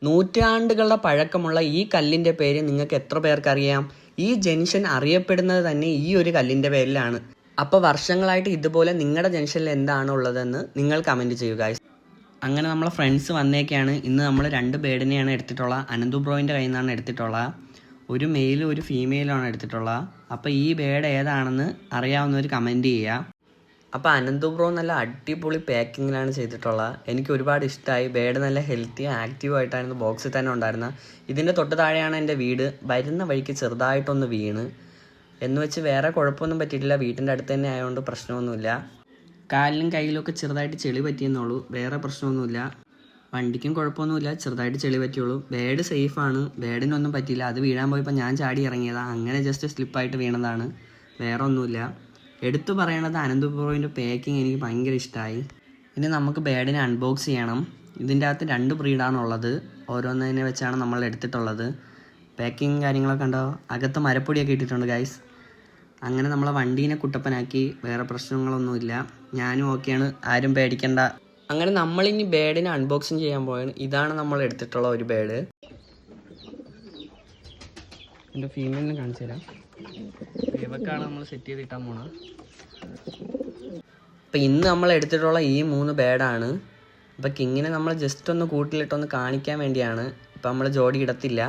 നൂറ്റാണ്ടുകളുടെ പഴക്കമുള്ള ഈ കല്ലിൻ്റെ പേര് നിങ്ങൾക്ക് എത്ര പേർക്കറിയാം? ഈ ജംഗ്ഷൻ അറിയപ്പെടുന്നത് തന്നെ ഈ ഒരു കല്ലിൻ്റെ പേരിലാണ്. അപ്പോൾ വർഷങ്ങളായിട്ട് ഇതുപോലെ നിങ്ങളുടെ ജംഗ്ഷനിൽ എന്താണ് ഉള്ളതെന്ന് നിങ്ങൾ കമൻറ്റ് ചെയ്യുക. അങ്ങനെ നമ്മളെ ഫ്രണ്ട്സ് വന്നേക്കാണ്. ഇന്ന് നമ്മൾ 2 ബേഡിനെയാണ് എടുത്തിട്ടുള്ളത്. അനന്തു ബ്രോയിൻ്റെ കയ്യിൽ നിന്നാണ് എടുത്തിട്ടുള്ളത്. ഒരു മെയിലും ഒരു ഫീമെയിലുമാണ് എടുത്തിട്ടുള്ളത്. അപ്പോൾ ഈ ബേഡ് ഏതാണെന്ന് അറിയാവുന്നവർ കമൻറ്റ് ചെയ്യുക. അപ്പോൾ അനന്തു ബ്രോ നല്ല അടിപൊളി പാക്കിങ്ങിലാണ് ചെയ്തിട്ടുള്ളത്. എനിക്ക് ഒരുപാട് ഇഷ്ടമായി. ബേഡ് നല്ല ഹെൽത്തി ആക്റ്റീവായിട്ടായിരുന്നു ബോക്സിൽ തന്നെ ഉണ്ടായിരുന്നത്. ഇതിൻ്റെ തൊട്ട് താഴെയാണ് എൻ്റെ വീട്. വരുന്ന വഴിക്ക് ചെറുതായിട്ടൊന്ന് വീണ് എന്ന് വെച്ച് വേറെ കുഴപ്പമൊന്നും പറ്റിയിട്ടില്ല. വീട്ടിൻ്റെ അടുത്ത് തന്നെ ആയതുകൊണ്ട് പ്രശ്നമൊന്നുമില്ല. കാലിലും കയ്യിലൊക്കെ ചെറുതായിട്ട് ചെളി പറ്റിയെന്നുള്ളൂ, വേറെ പ്രശ്നമൊന്നുമില്ല. വണ്ടിക്കും കുഴപ്പമൊന്നുമില്ല, ചെറുതായിട്ട് ചെളി പറ്റിയുള്ളൂ. ബേഡ് സേഫാണ്, ബേഡിനൊന്നും പറ്റിയില്ല. അത് വീഴാൻ പോയപ്പോൾ ഞാൻ ചാടി ഇറങ്ങിയതാണ്, അങ്ങനെ ജസ്റ്റ് സ്ലിപ്പായിട്ട് വീണതാണ്, വേറെ ഒന്നുമില്ല. എടുത്തു പറയണത് അനന്തു ബ്രോയിൻ്റെ പാക്കിങ് എനിക്ക് ഭയങ്കര ഇഷ്ടമായി. ഇനി നമുക്ക് ബേഡിനെ അൺബോക്സ് ചെയ്യണം. ഇതിൻ്റെ അകത്ത് 2 ബ്രീഡാണുള്ളത്. ഓരോന്നതിനെ വെച്ചാണ് നമ്മൾ എടുത്തിട്ടുള്ളത്. പാക്കിങ് കാര്യങ്ങളൊക്കെ ഉണ്ടോ, അകത്ത് മരപ്പൊടിയൊക്കെ ഇട്ടിട്ടുണ്ട് ഗൈസ്. അങ്ങനെ നമ്മളെ വണ്ടീനെ കുട്ടപ്പനാക്കി, വേറെ പ്രശ്നങ്ങളൊന്നുമില്ല. ഞാനും ഓക്കെയാണ്, ആരും പേടിക്കണ്ട. അങ്ങനെ നമ്മളിനി ബേഡിനെ അൺബോക്സിങ് ചെയ്യാൻ പോയാണ്. ഇതാണ് നമ്മൾ എടുത്തിട്ടുള്ള ഒരു ബേഡ്. എൻ്റെ ഫീമെയിലിനെ കാണിച്ചു തരാം. ഇവക്കാണ് നമ്മൾ സെറ്റ് ചെയ്തിട്ടാൻ പോണത്. അപ്പം ഇന്ന് നമ്മൾ എടുത്തിട്ടുള്ള ഈ 3 ബേഡാണ്. അപ്പം കിങ്ങിനെ നമ്മൾ ജസ്റ്റ് ഒന്ന് കൂട്ടിലിട്ടൊന്ന് കാണിക്കാൻ വേണ്ടിയാണ്. ഇപ്പം നമ്മൾ ജോഡി ഇടത്തില്ല.